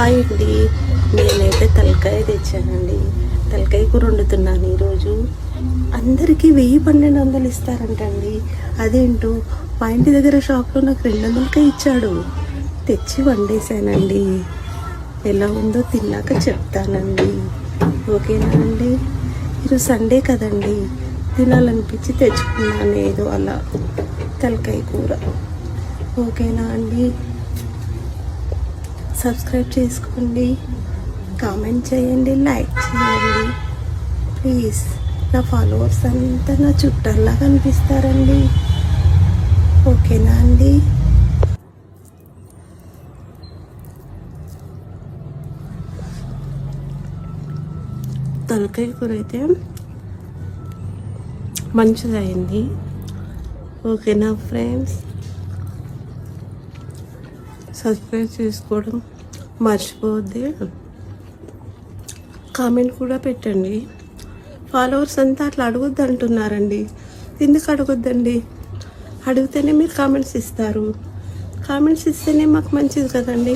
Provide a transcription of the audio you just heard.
Hi అండి, నేనైతే తలకాయ తెచ్చానండి. తలకాయ కూర వండుతున్నాను ఈరోజు. అందరికీ 1000-1200 ఇస్తారంటండి. అదేంటో మా ఇంటి దగ్గర షాప్లో నాకు 200కే ఇచ్చాడు. తెచ్చి వండేసానండి. ఎలా ఉందో తిన్నాక చెప్తానండి. ఓకేనా అండి? ఈరోజు సండే కదండి, తినాలనిపించి తెచ్చుకున్నాను ఏదో అలా తలకాయ కూర. ఓకేనా అండి? సబ్స్క్రైబ్ చేసుకోండి, కామెంట్ చేయండి, లైక్ చేయండి ప్లీజ్. నా ఫాలోవర్స్ అంతా నా చుట్టాల్లా కనిపిస్తారండి. ఓకేనా అండి? తలకాయ కూర అయితే మంచిదైంది. ఓకేనా ఫ్రెండ్స్? సబ్స్క్రైబ్ చేసుకోవడం మర్చిపోవద్దు. కామెంట్ కూడా పెట్టండి. ఫాలోవర్స్ అంతా అట్లా అడగొద్దు అంటున్నారండి. ఎందుకు అడగొద్దండి? అడిగితేనే మీరు కామెంట్స్ ఇస్తారు. కామెంట్స్ ఇస్తేనే మాకు మంచిది కదండి.